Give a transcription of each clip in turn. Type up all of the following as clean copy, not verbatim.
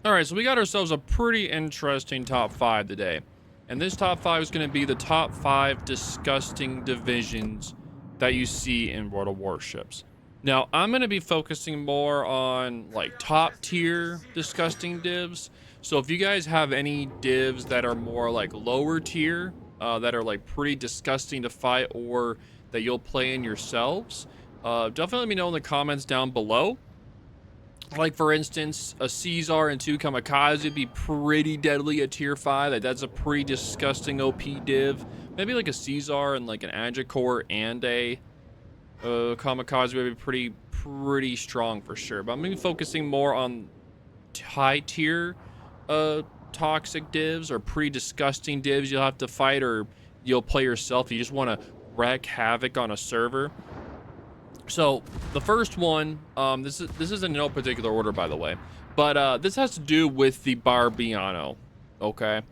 All right, so we got ourselves a pretty interesting top 5 today. And this top 5 is going to be the top 5 disgusting divisions that you see in World of Warships. Now, I'm going to be focusing more on like top tier disgusting divs. So if you guys have any divs that are more like lower tier, that are like pretty disgusting to fight or that you'll play in yourselves, definitely let me know in the comments down below. Like, for instance, a Caesar and 2 Kamikaze would be pretty deadly at tier 5. That's a pretty disgusting OP div. Maybe like a Caesar and like an Agicore and a Kamikaze would be pretty strong for sure. But I'm going to be focusing more on high tier toxic divs or pretty disgusting divs you'll have to fight or you'll play yourself. You just want to wreak havoc on a server. So the first one, this is in no particular order, by the way, but this has to do with the Barbano. Okay,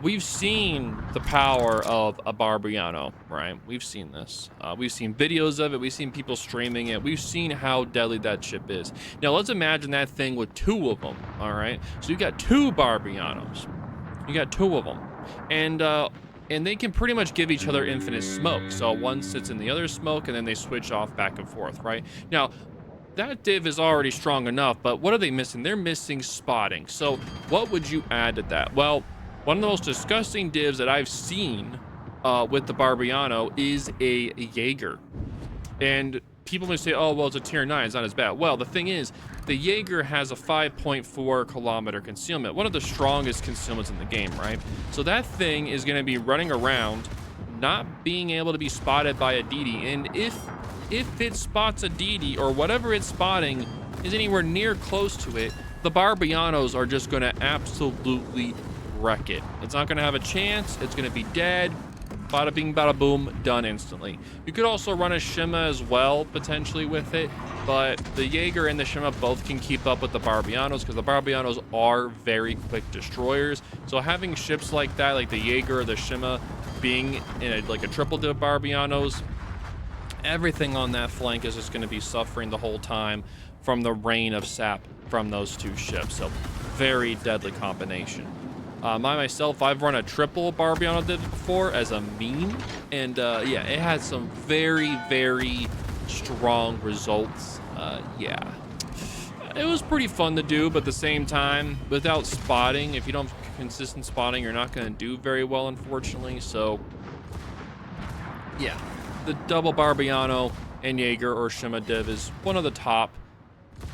we've seen the power of a Barbano, right? We've seen this. We've seen videos of it. We've seen people streaming it. We've seen how deadly that ship is. Now let's imagine that thing with 2 of them. All right, so you got 2 Barbanos. You got 2 of them, and they can pretty much give each other infinite smoke. So one sits in the other smoke, and then they switch off back and forth, right? Now, that div is already strong enough, but what are they missing? They're missing spotting. So what would you add to that? Well, one of the most disgusting divs that I've seen with the Barbano is a Jäger. And people may say, oh, well, it's a tier 9. It's not as bad. Well, the thing is, the Jäger has a 5.4 kilometer concealment, one of the strongest concealments in the game, right? So that thing is going to be running around, not being able to be spotted by a DD. And if it spots a DD or whatever it's spotting is anywhere near close to it, the Barbanos are just going to absolutely wreck it. It's not going to have a chance. It's going to be dead. Bada bing, bada boom, done instantly. You could also run a Shima as well, potentially, with it, but the Jäger and the Shima both can keep up with the Barbanos because the Barbanos are very quick destroyers. So having ships like that, like the Jäger or the Shima, being in like a triple div Barbanos, everything on that flank is just going to be suffering the whole time from the rain of sap from those 2 ships. So very deadly combination. Myself, I've run a triple Barbano div before as a meme, and yeah, it had some very strong results. Yeah, it was pretty fun to do, but at the same time, without spotting, if you don't have consistent spotting, you're not going to do very well, unfortunately. So yeah, the double Barbano and Jäger or Shima div is one of the top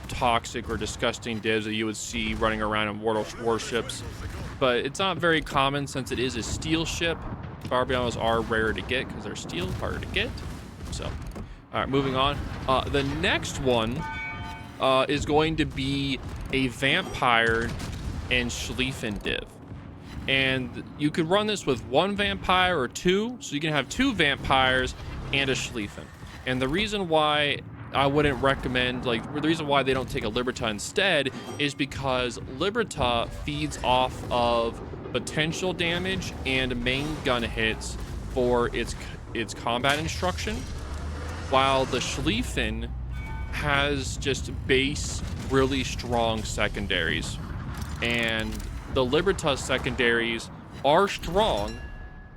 toxic or disgusting divs that you would see running around in World of Warships. But it's not very common since it is a steel ship. Barbanos are rare to get because they're steel, harder to get. So, all right, moving on. The next one is going to be a Vampire and Schlieffen div. And you could run this with 1 Vampire or 2. So you can have 2 Vampires and a Schlieffen. And the reason why I wouldn't recommend, like, the reason why they don't take a Liberta instead is because Liberta feeds off of potential damage and main gun hits for its combat instruction, while the Schlieffen has just base really strong secondaries. And the Liberta secondaries are strong,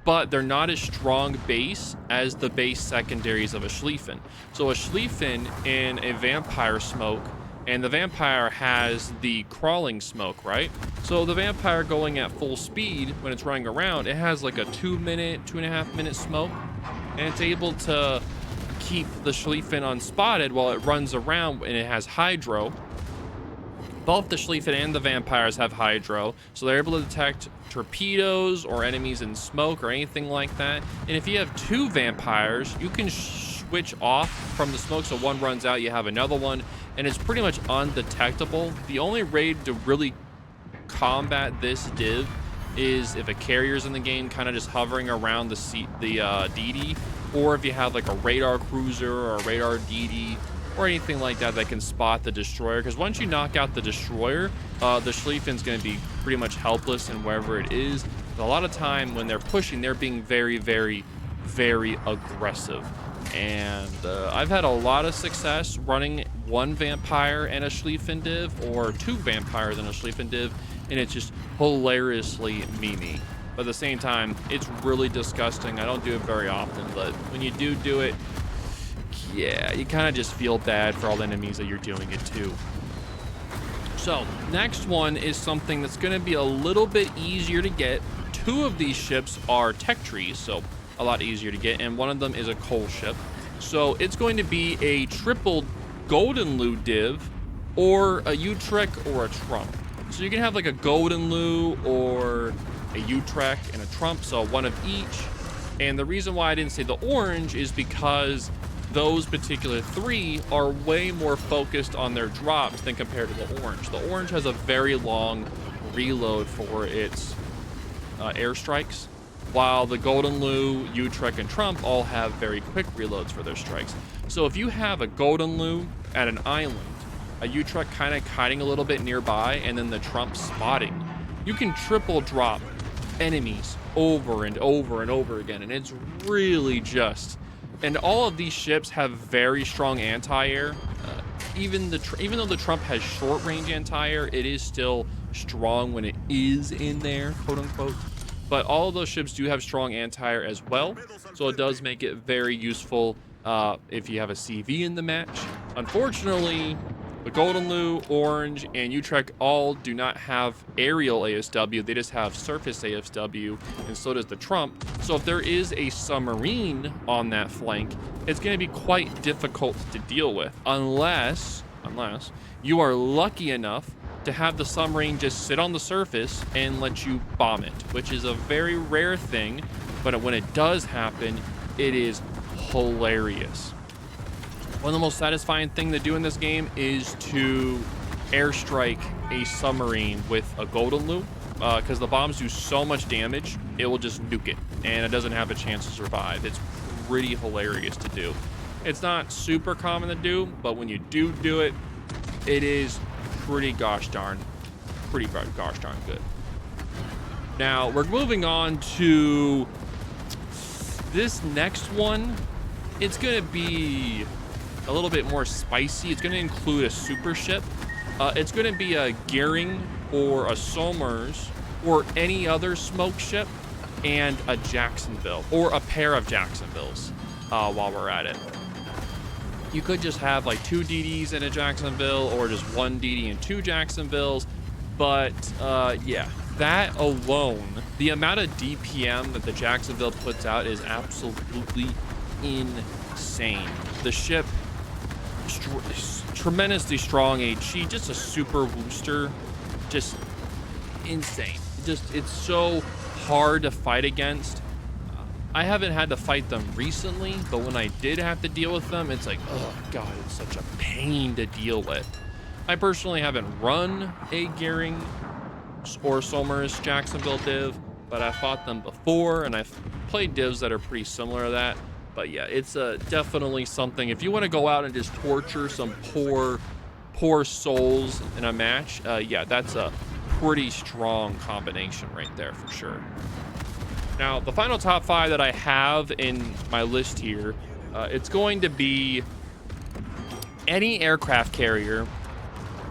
but they're not as strong base as the base secondaries of a Schlieffen. So a Schlieffen in a Vampire smoke, and the Vampire has the crawling smoke, right? So the Vampire going at full speed when it's running around, it has like a 2.5 minute smoke, and it's able to keep the Schlieffen unspotted while it runs around, and it has hydro. Both the Schlieffen and the Vampires have hydro, so they're able to detect torpedoes or enemies in smoke or anything like that. And if you have 2 Vampires, you can switch off from the smoke, so one runs out, you have another one, and it's pretty much undetectable. The only raid to really combat this div is if a carrier's in the game, kind of just hovering around the DD, or if you have like a radar cruiser or a radar DD or anything like that that can spot the destroyer. Because once you knock out the destroyer, the Schlieffen's going to be pretty much helpless in wherever it is. But a lot of time when they're pushing, they're being very aggressive. And I've had a lot of success running one vampire and a Schlieffen div or two vampires and a Schlieffen div, and it's just hilariously memey. But at the same time, it's really disgusting. I don't do it very often, but when you do it, yeah, you kind of just feel bad for all the enemies that you're doing it to. So next one is something that's going to be a little bit easier to get. Two of these ships are tech trees, so a lot easier to get, and one of them is a coal ship. So it's going to be a triple golden loo div or a Utrecht or a Trump. So you can have like a golden loo or a Utrecht and a Trump, so one of each. And the reason why I didn't say the orange is because those particular three are way more focused on their drops than compared to the orange. The orange has a very long reload for its airstrikes, while the golden loo, Utrecht, and Trump all have very quick reloads for their strikes. So if you have a golden loo at an island, a Utrecht kind of kiting a little bit nearby, and then the Trump spotting, you can triple drop enemies over and over and over again, and it's really just... And all of these ships have very strong anti-air. Even though the Trump has short-range anti-air, it is still strong when it is in there, quote-unquote. But all of those ships do have strong anti-air as well, so it does make it very useful if you have a CV in the match. Unfortunately, the golden loo, orange, and Utrecht all do not have aerial ASW. They just have surface ASW, and so does the Trump. So if there is a submarine on that flank, it's going to be quite difficult to deal with, unless you are lucky enough to have the submarine just sit on the surface and let you bomb it, which is a very rare thing, but when it does happen, it is hilarious. One of the most satisfying thing to do in this game is to airstrike a submarine with a golden loo, because the bombs do so much damage, it will just nuke it, and it doesn't have a chance to survive. It's pretty hilarious to do. It's not super common to do, but when you do it, it is pretty gosh darn good. Now, we're moving on to this next one. It's going to be a little bit more spicy. It's going to include a super ship. It's going to be a Gearing or a Somers or any other smoke ship, and a Jacksonville or a pair of Jacksonvilles while we're at it. You could just have like two DDs in a Jacksonville or just one DD and two Jacksonvilles. But yeah, that alone, the amount of DPM that the Jacksonville puts out is absolutely insane. The ship tremendously strong HE, just a super booster, just insane. It's so hard to fight against. I haven't had to fight them recently, but when I did have to deal with them, it's like, oh god, it's such a pain to deal with. I personally haven't run a Gearing or Somers Jacksonville div, but I fought them before, and I've played divs that are pretty similar to that. But yeah, it's definitely something. If you want to go out and just torture some poor souls in a match, yeah, that's a pretty strong combination right there for sure. Now, the final top 5 that I have in my list here, it's going to be any aircraft carrier,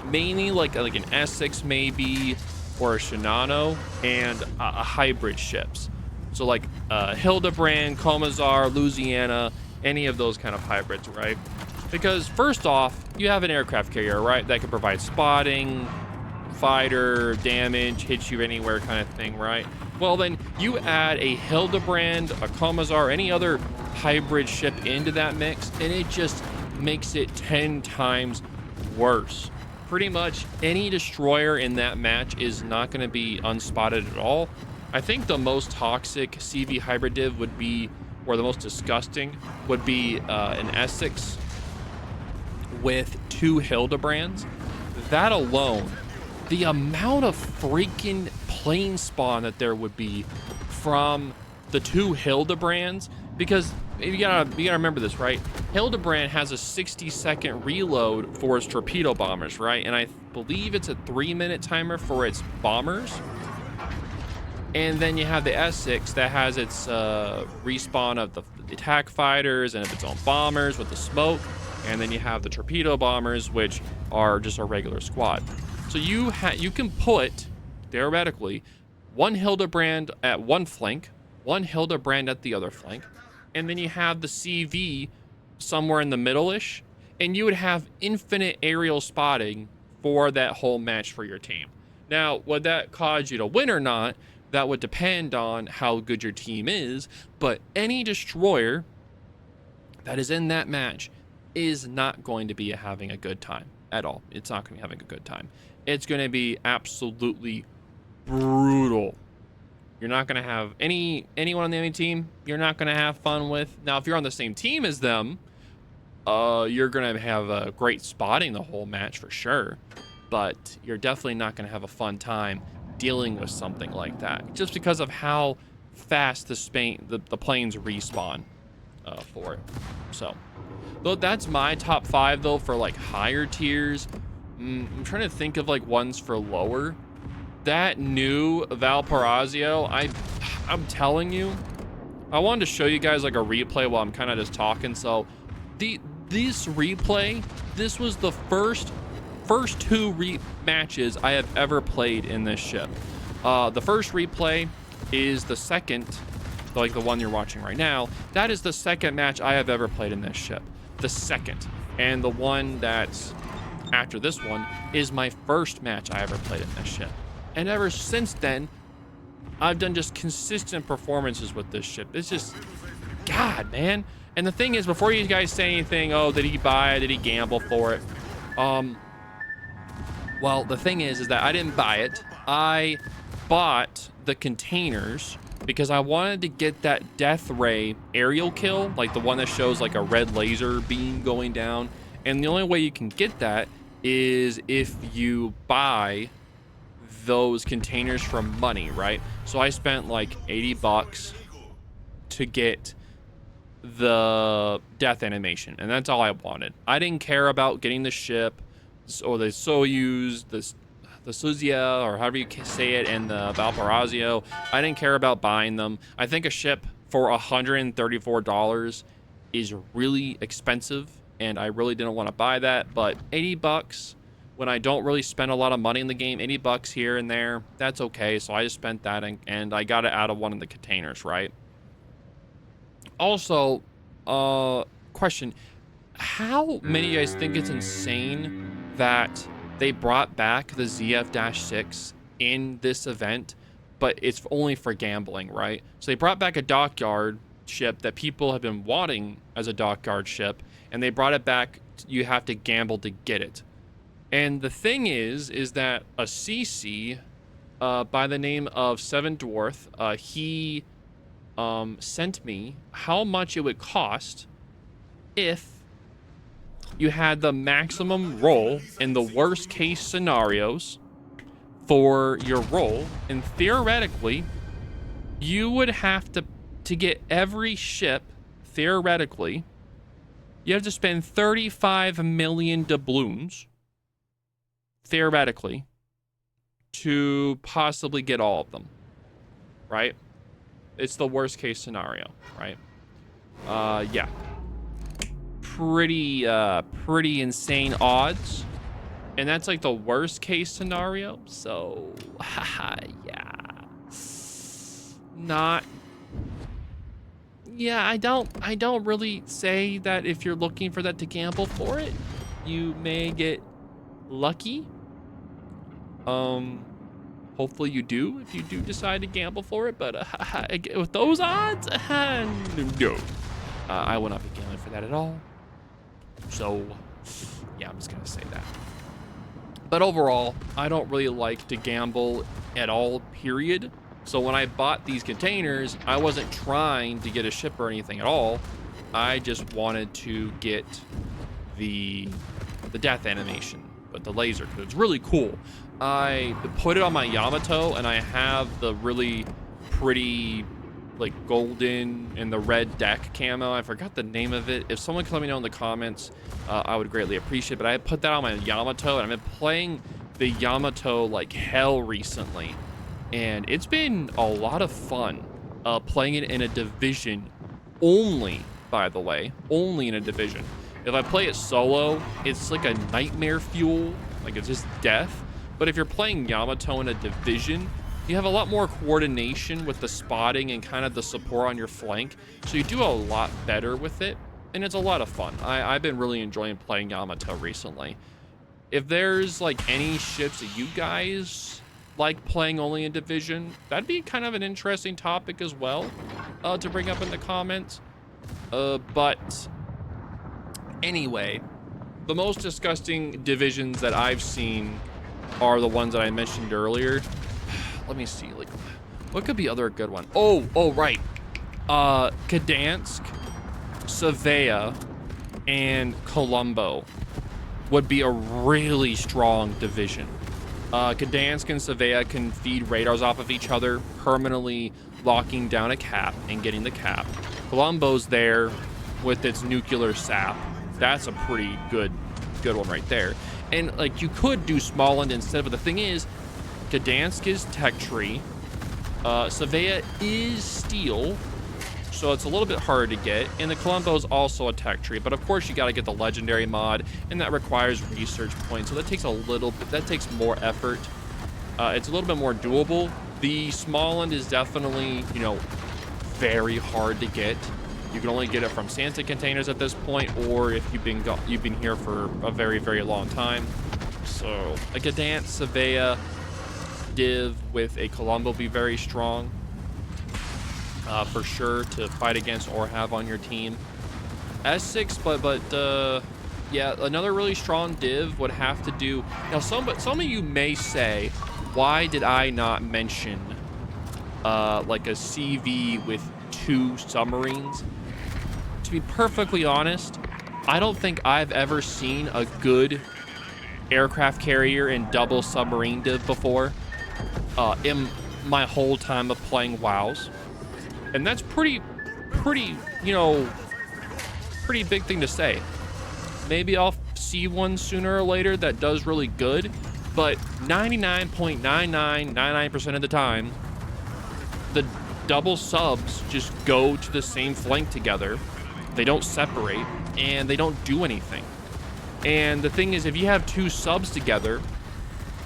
mainly like an Essex maybe, or a Shinano, and a hybrid ships. So like Hildebrand, Comazar, Louisiana, any of those kind of hybrids, right? Because first off, you have an aircraft carrier, right? That can provide spotting, fighter, damage, hit you anywhere kind of thing, right? Well, then you add a Hildebrand, a Comazar, any other hybrid ship into that mix, and it just makes it 10 times worse. Pretty much any destroyer in that match is not going to be unspotted at all. I think the most toxic CV hybrid div would be, or the most disgusting, would be an Essex with 2 Hildebrands. That alone, the amount of freaking plane spawn that there would be from the 2 Hildebrands, because you gotta remember this, right? Hildebrand has a 60-second reload for its torpedo bombers, right? And I believe it's a 3-minute timer for its bombers. And then you have the Essex that has its respawn of the attack fighters and of its own bombers with the smoke. and then you have the torpedo bombers, which are just a regular squad. So you can put, theoretically, one Hildebrand at one flank, one Hildebrand at the other flank, and then you have the CV somewhere in the middle-ish, and you would have infinite aerial spotting for that whole match for your team. Now, would that cause you to win or not? That would depend on how good your team is, but any destroyer that is in that match is not going to be having a good time at all. It's not going to be having a good time. It's going to be absolutely brutal. You're not going to have anyone on the enemy team you're not going to have fun with. Now, if you're on the same team as them, you're going to have a great spotting the whole match for sure, but you're definitely not going to have a fun time dealing with something like that, just because of how fast the planes respawn for it. So, though that's my top 5 though for like higher tiers. I'm trying to think of like ones for lower. That new Valparaiso, I'm telling you, I wanted to show you guys like a replay while I'm kind of just talking. So this replay, this was the first 2 matches I have ever played in this ship. The first replay is the second, like the one you're watching right now. That is the second match I have ever played in this ship. The second. And the one that's after this one is my first match I ever played in this ship. And ever since then, I've done just consistent performances with this ship. It's just, God, man. And the thing is, before you guys say anything, oh, did he buy it? Did he gamble for it? Well, the thing is that I didn't buy it. I bought the containers because I wanted to get that death ray aerial kill, like the one that shows like a red laser beam going down. And the only way you can get that is if you buy those containers for money, right? So I spent like 80 bucks to get the death animation, and that's all I wanted. I didn't care about getting the ship or the Soyuz, the Suzia, or however you say it, and the Valparaiso. I didn't care about buying them. I think a ship for $134 is really expensive, and I really didn't want to buy that. But 80 bucks when I don't really spend a lot of money in the game, 80 bucks here and there, that's okay. So I just spent that, and I got it out of one of the containers, right? Also, question, how many of you guys think it's insane that they brought back the ZF-6 in this event, but it's only for gambling, right? So they brought back a dockyard ship that people have been wanting as a dockyard ship, and they brought it back. You have to gamble to get it. And the thing is that a CC by the name of Seven Dwarf, he sent me how much it would cost if you had the maximum roll in the worst case scenarios for your roll, and theoretically you would have to get every ship, theoretically you have to spend 35 million doubloons theoretically to possibly get all of them, right? It's the worst case scenario, right? Yeah, pretty insane odds, and that's like the worst case scenario. So yeah, I don't really say that if you're looking for that to gamble for it, you may get lucky. Hopefully you do if you do decide to gamble for it, but with those odds, no, I will not be gambling for that at all. So yeah, I'm just gonna say that. But overall, I don't really like to gamble at all, period. So when I bought these containers, I wasn't trying to get a ship or anything at all. I just wanted to get the death animation with the laser, because it's really cool. I put it on my Yamato, and I have the really pretty like golden and the red deck camo. I forgot the name of it. If someone can let me know in the comments, I would greatly appreciate it. But I put that on my Yamato, and I've been playing the Yamato like hell recently, and it's been a lot of fun playing it in a division only, by the way, only in a division. If I play it solo, it's like a nightmare fuel. Like, it's just death. But if you're playing Yamato in a division, you have a lot more coordination with the spotting and kind of the support on your flank. So you do a lot better with it. And it's a lot of fun. I've been really enjoying playing Yamato recently. If there's like any ships that you guys like playing only in division, that'd be kind of an interesting topic as well to bring up in the comments. But anyway, the most disgusting divisions that I've seen are the ones that I mentioned earlier. Let me see, like, what could be other good one? Oh, right. Gdansk, Savea, and Colombo would be a really strong division. Gdansk and Savea can feed radars off of each other, permanently locking down a cap and getting the cap. Colombo's there with its nuclear sap. That's a pretty good one right there. And like, you could do Smallland instead, but the thing is, Gdansk is tech tree. Savea is steel, so it's a little bit harder to get. And the Colombo is also a tech tree, but of course you got to get the legendary mod, and that requires research points. So that takes a little bit, that takes more effort. It's a little bit more doable. The Smallland is definitely, you know, very hard to get. You can only get it from Santa containers at this point, or if you've been here for a very, very long time. So a Gdansk, Savea div with a Colombo be very strong for sure to fight against or have on your team. S6, but yeah, another really strong div would have to do. Now, some of you may say, why did I not mention like a CV with 2 submarines? To be perfectly honest, I don't think I've ever seen a good aircraft carrier and double submarine div before in my whole time of playing WoWs. And that's pretty, you know, pretty big thing to say. Maybe I'll see one sooner or later that does really good, but 99.9999% of the time, the double subs just go to the same flank together. They don't separate, and they don't do anything. And the thing is, if you have 2 subs together,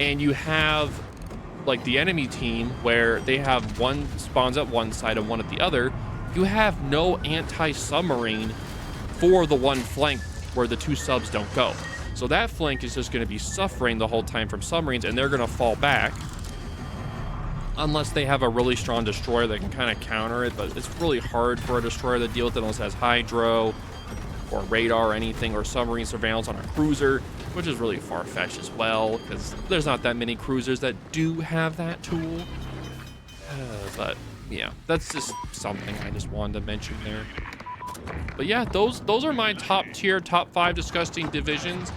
and you have like the enemy team where they have one spawns at one side and one at the other, you have no anti-submarine for the one flank where the 2 subs don't go. So that flank is just going to be suffering the whole time from submarines, and they're going to fall back unless they have a really strong destroyer that can kind of counter it. But it's really hard for a destroyer to deal with it unless it has hydro or radar or anything, or submarine surveillance on a cruiser, which is really far-fetched as well, because there's not that many cruisers that do have that tool. But yeah, that's just something I just wanted to mention there. But yeah, those are my top tier, top 5 disgusting divisions.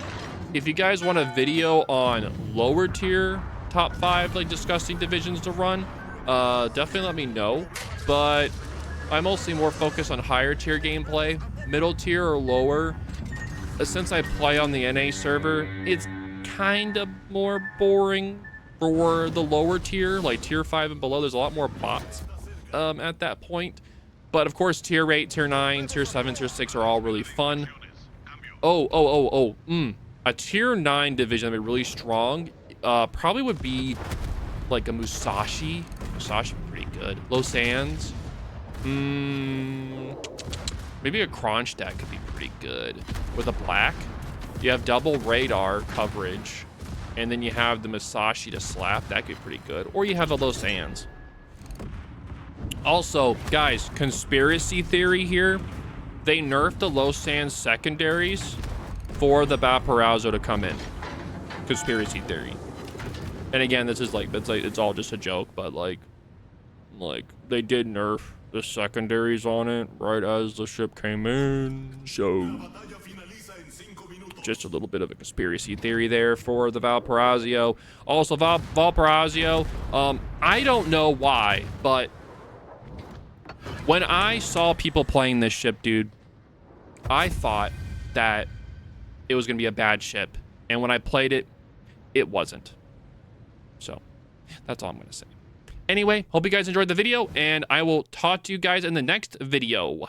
If you guys want a video on lower tier top 5 like disgusting divisions to run, definitely let me know. But I'm mostly more focused on higher tier gameplay. Middle tier or lower, since I play on the NA server, it's kind of more boring for the lower tier, like tier 5 and below. There's a lot more bots at that point. But of course, tier 8, tier 9, tier 7, tier 6 are all really fun. A tier 9 division that'd be really strong probably would be like a Musashi. Musashi would be pretty good. Los Andes. Maybe a Kronstadt could be pretty good. With a black, you have double radar coverage, and then you have the Musashi to slap. That could be pretty good. Or you have a Los Andes. Also, guys, conspiracy theory here. They nerfed the Los Andes secondaries for the Valparaiso to come in. Conspiracy theory. And again, this is like, it's all just a joke, but like they did nerf the secondaries on it right as the ship came in. So just a little bit of a conspiracy theory there for the Valparaiso. Also, Valparaiso, I don't know why, but when I saw people playing this ship, dude, I thought that it was going to be a bad ship. And when I played it, it wasn't. So that's all I'm going to say. Anyway, hope you guys enjoyed the video, and I will talk to you guys in the next video.